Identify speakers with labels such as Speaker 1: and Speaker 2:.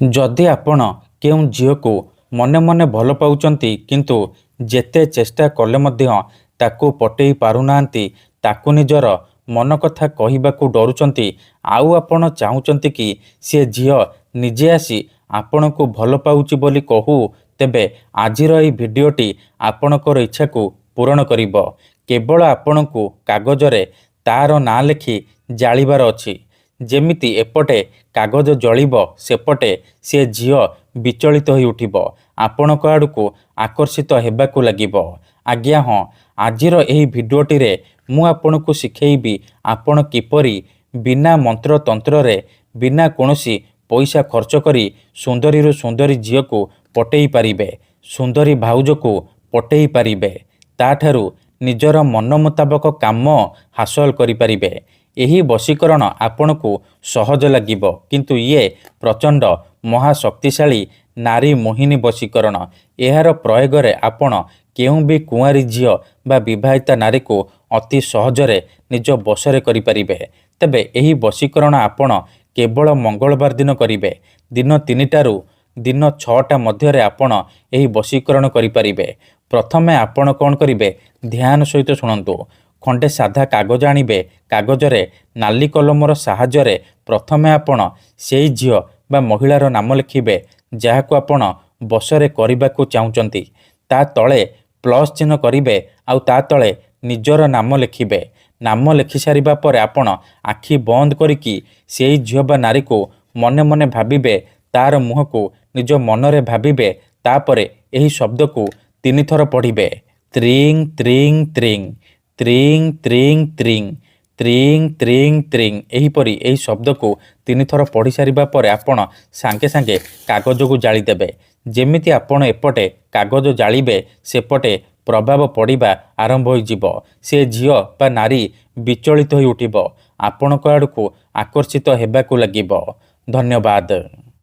Speaker 1: ଯଦି ଆପଣ କେଉଁ ଝିଅକୁ ମନେ ମନେ ଭଲ ପାଉଛନ୍ତି କିନ୍ତୁ ଯେତେ ଚେଷ୍ଟା କଲେ ମଧ୍ୟ ତାକୁ ପଟେଇ ପାରୁନାହାନ୍ତି, ତାକୁ ନିଜର ମନ କଥା କହିବାକୁ ଡରୁଛନ୍ତି, ଆଉ ଆପଣ ଚାହୁଁଛନ୍ତି କି ସେ ଝିଅ ନିଜେ ଆସି ଆପଣଙ୍କୁ ଭଲ ପାଉଛି ବୋଲି କହୁ, ତେବେ ଆଜିର ଏହି ଭିଡ଼ିଓଟି ଆପଣଙ୍କର ଇଚ୍ଛାକୁ ପୂରଣ କରିବ। କେବଳ ଆପଣଙ୍କୁ କାଗଜରେ ତାର ନାଁ ଲେଖି ଜାଳିବାର ଅଛି। ଯେମିତି ଏପଟେ କାଗଜ ଜଳିବ, ସେପଟେ ସେ ଝିଅ ବିଚଳିତ ହୋଇ ଉଠିବ, ଆପଣଙ୍କ ଆଡ଼କୁ ଆକର୍ଷିତ ହେବାକୁ ଲାଗିବ। ଆଜ୍ଞା ହଁ, ଆଜିର ଏହି ଭିଡ଼ିଓଟିରେ ମୁଁ ଆପଣଙ୍କୁ ଶିଖେଇବି ଆପଣ କିପରି ବିନା ମନ୍ତ୍ରତନ୍ତ୍ରରେ, ବିନା କୌଣସି ପଇସା ଖର୍ଚ୍ଚ କରି ସୁନ୍ଦରୀରୁ ସୁନ୍ଦରୀ ଝିଅକୁ ପଟେଇ ପାରିବେ, ସୁନ୍ଦରୀ ଭାଉଜକୁ ପଟେଇ ପାରିବେ, ତାଠାରୁ ନିଜର ମନ ମୁତାବକ କାମ ହାସଲ କରିପାରିବେ। ଏହି ବଶୀକରଣ ଆପଣଙ୍କୁ ସହଜ ଲାଗିବ, କିନ୍ତୁ ଇଏ ପ୍ରଚଣ୍ଡ ମହାଶକ୍ତିଶାଳୀ ନାରୀ ମୋହିନୀ ବଶୀକରଣ। ଏହାର ପ୍ରୟୋଗରେ ଆପଣ କେଉଁ ବି କୁଆଁରୀ ଝିଅ ବା ବିବାହିତା ନାରୀକୁ ଅତି ସହଜରେ ନିଜ ବଶରେ କରିପାରିବେ। ତେବେ ଏହି ବଶୀକରଣ ଆପଣ କେବଳ ମଙ୍ଗଳବାର ଦିନ କରିବେ। ଦିନ 3ଟାରୁ ଦିନ 6ଟା ମଧ୍ୟରେ ଆପଣ ଏହି ବଶୀକରଣ କରିପାରିବେ। ପ୍ରଥମେ ଆପଣ କ'ଣ କରିବେ, ଧ୍ୟାନ ସହିତ ଶୁଣନ୍ତୁ। ଖଣ୍ଡେ ସାଧା କାଗଜ ଆଣିବେ। କାଗଜରେ ନାଲି କଲମର ସାହାଯ୍ୟରେ ପ୍ରଥମେ ଆପଣ ସେଇ ଝିଅ ବା ମହିଳାର ନାମ ଲେଖିବେ ଯାହାକୁ ଆପଣ ବଶରେ କରିବାକୁ ଚାହୁଁଛନ୍ତି। ତା ତଳେ ପ୍ଲସ୍ ଚିହ୍ନ କରିବେ ଆଉ ତା ତଳେ ନିଜର ନାମ ଲେଖିବେ। ନାମ ଲେଖିସାରିବା ପରେ ଆପଣ ଆଖି ବନ୍ଦ କରିକି ସେଇ ଝିଅ ବା ନାରୀକୁ ମନେ ମନେ ଭାବିବେ, ତାର ମୁହଁକୁ ନିଜ ମନରେ ଭାବିବେ। ତାପରେ ଏହି ଶବ୍ଦକୁ 3 ଥର ପଢ଼ିବେ। ତ୍ରିଂ ତ୍ରିଂ ତ୍ରିଂ, ତ୍ରିଂ ତ୍ରିଂ ତ୍ରିଂ, ତ୍ରିଂ ତ୍ରିଂ ତ୍ରିଂ। ଏହିପରି ଏହି ଶବ୍ଦକୁ 3 ଥର ପଢ଼ି ସାରିବା ପରେ ଆପଣ ସାଙ୍ଗେ ସାଙ୍ଗେ କାଗଜକୁ ଜାଳିଦେବେ। ଯେମିତି ଆପଣ ଏପଟେ କାଗଜ ଜାଳିବେ, ସେପଟେ ପ୍ରଭାବ ପଡ଼ିବା ଆରମ୍ଭ ହୋଇଯିବ। ସେ ଝିଅ ବା ନାରୀ ବିଚଳିତ ହୋଇ ଉଠିବ, ଆପଣଙ୍କ ଆଡ଼କୁ ଆକର୍ଷିତ ହେବାକୁ ଲାଗିବ। ଧନ୍ୟବାଦ।